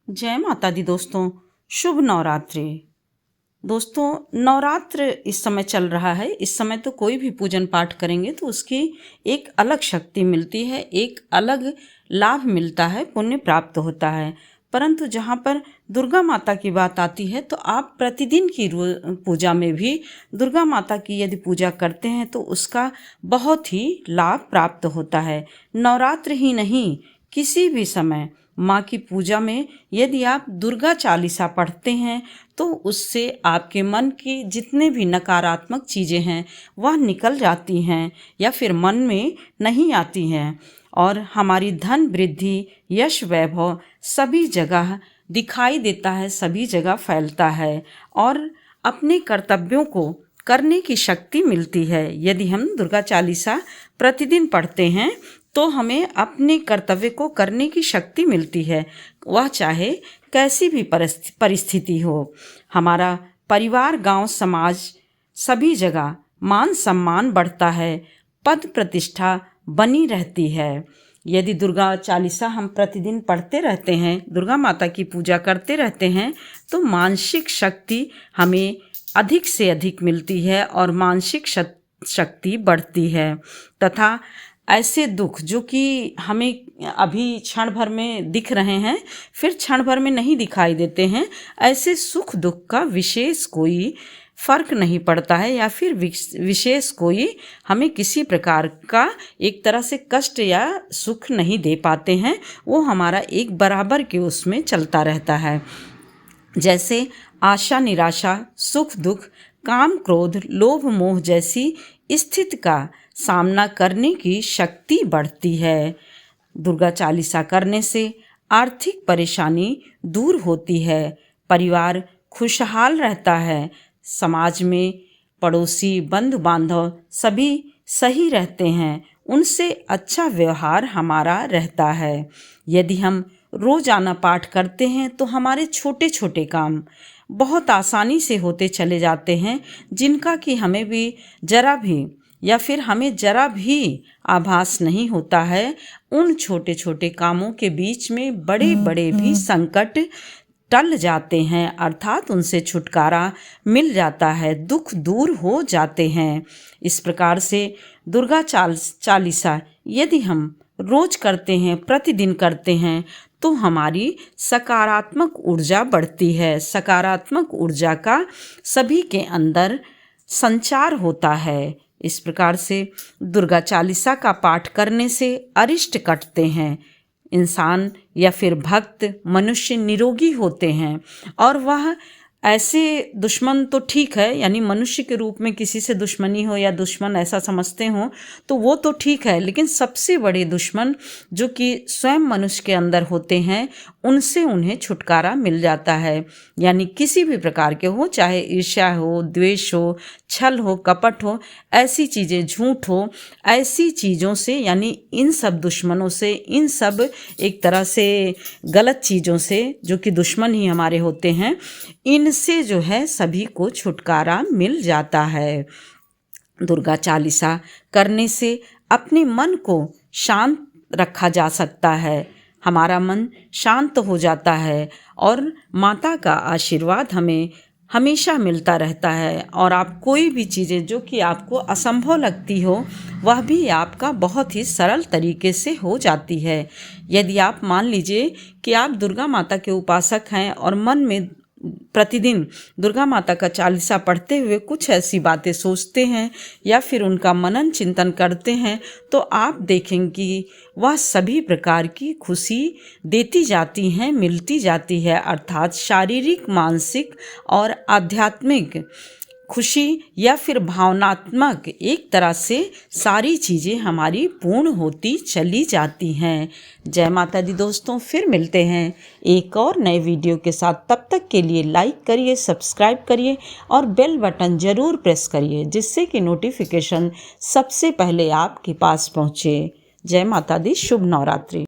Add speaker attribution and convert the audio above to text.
Speaker 1: जय माता दी दोस्तों, शुभ नवरात्रि। दोस्तों, नवरात्र इस समय चल रहा है। इस समय तो कोई भी पूजन पाठ करेंगे तो उसकी एक अलग शक्ति मिलती है, एक अलग लाभ मिलता है, पुण्य प्राप्त होता है। परंतु जहाँ पर दुर्गा माता की बात आती है तो आप प्रतिदिन की पूजा में भी दुर्गा माता की यदि पूजा करते हैं तो उसका बहुत ही लाभ प्राप्त होता है। नवरात्र ही नहीं, किसी भी समय माँ की पूजा में यदि आप दुर्गा चालीसा पढ़ते हैं तो उससे आपके मन की जितने भी नकारात्मक चीज़ें हैं वह निकल जाती हैं या फिर मन में नहीं आती हैं, और हमारी धन वृद्धि, यश वैभव सभी जगह दिखाई देता है, सभी जगह फैलता है और अपने कर्तव्यों को करने की शक्ति मिलती है। यदि हम दुर्गा चालीसा प्रतिदिन पढ़ते हैं तो हमें अपने कर्तव्य को करने की शक्ति मिलती है, वह चाहे कैसी भी परिस्थिति हो। हमारा परिवार, गांव, समाज सभी जगह मान सम्मान बढ़ता है, पद प्रतिष्ठा बनी रहती है। यदि दुर्गा चालीसा हम प्रतिदिन पढ़ते रहते हैं, दुर्गा माता की पूजा करते रहते हैं तो मानसिक शक्ति हमें अधिक से अधिक मिलती है और मानसिक शक्ति बढ़ती है तथा ऐसे दुख जो कि हमें अभी क्षण भर में दिख रहे हैं फिर क्षण भर में नहीं दिखाई देते हैं, ऐसे सुख दुख का विशेष कोई फर्क नहीं पड़ता है या फिर विशेष कोई हमें किसी प्रकार का एक तरह से कष्ट या सुख नहीं दे पाते हैं। वो हमारा एक बराबर के उसमें चलता रहता है। जैसे आशा निराशा, सुख दुख, काम क्रोध, लोभ मोह जैसी स्थिति का सामना करने की शक्ति बढ़ती है। दुर्गा चालीसा करने से आर्थिक परेशानी दूर होती है, परिवार खुशहाल रहता है, समाज में पड़ोसी, बंधु बांधव सभी सही रहते हैं, उनसे अच्छा व्यवहार हमारा रहता है। यदि हम रोजाना पाठ करते हैं तो हमारे छोटे छोटे काम बहुत आसानी से होते चले जाते हैं, जिनका कि हमें भी जरा भी या फिर हमें जरा भी आभास नहीं होता है। उन छोटे छोटे कामों के बीच में बड़े बड़े भी संकट टल जाते हैं, अर्थात उनसे छुटकारा मिल जाता है, दुख दूर हो जाते हैं। इस प्रकार से दुर्गा चालीसा यदि हम रोज करते हैं, प्रतिदिन करते हैं तो हमारी सकारात्मक ऊर्जा बढ़ती है। सकारात्मक ऊर्जा का सभी के अंदर संचार होता है। इस प्रकार से दुर्गा चालीसा का पाठ करने से अरिष्ट कटते हैं, इंसान या फिर भक्त मनुष्य निरोगी होते हैं। और वह ऐसे दुश्मन तो ठीक है, यानी मनुष्य के रूप में किसी से दुश्मनी हो या दुश्मन ऐसा समझते हो तो वो तो ठीक है, लेकिन सबसे बड़े दुश्मन जो कि स्वयं मनुष्य के अंदर होते हैं उनसे उन्हें छुटकारा मिल जाता है। यानी किसी भी प्रकार के हो, चाहे ईर्ष्या हो, द्वेष हो, छल हो, कपट हो, ऐसी चीज़ें, झूठ हो, ऐसी चीज़ों से, यानी इन सब दुश्मनों से, इन सब एक तरह से गलत चीज़ों से जो कि दुश्मन ही हमारे होते हैं, इनसे जो है सभी को छुटकारा मिल जाता है। दुर्गा चालीसा करने से अपने मन को शांत रखा जा सकता है, हमारा मन शांत हो जाता है और माता का आशीर्वाद हमें हमेशा मिलता रहता है। और आप कोई भी चीज़ें जो कि आपको असंभव लगती हो वह भी आपका बहुत ही सरल तरीके से हो जाती है। यदि आप मान लीजिए कि आप दुर्गा माता के उपासक हैं और मन में प्रतिदिन दुर्गा माता का चालीसा पढ़ते हुए कुछ ऐसी बातें सोचते हैं या फिर उनका मनन चिंतन करते हैं तो आप देखेंगे कि वह सभी प्रकार की खुशी देती जाती हैं, मिलती जाती है, अर्थात शारीरिक, मानसिक और आध्यात्मिक खुशी या फिर भावनात्मक एक तरह से सारी चीज़ें हमारी पूर्ण होती चली जाती हैं। जय माता दी दोस्तों, फिर मिलते हैं एक और नए वीडियो के साथ। तब तक के लिए लाइक करिए, सब्सक्राइब करिए और बेल बटन ज़रूर प्रेस करिए, जिससे कि नोटिफिकेशन सबसे पहले आपके पास पहुँचे। जय माता दी, शुभ नवरात्रि।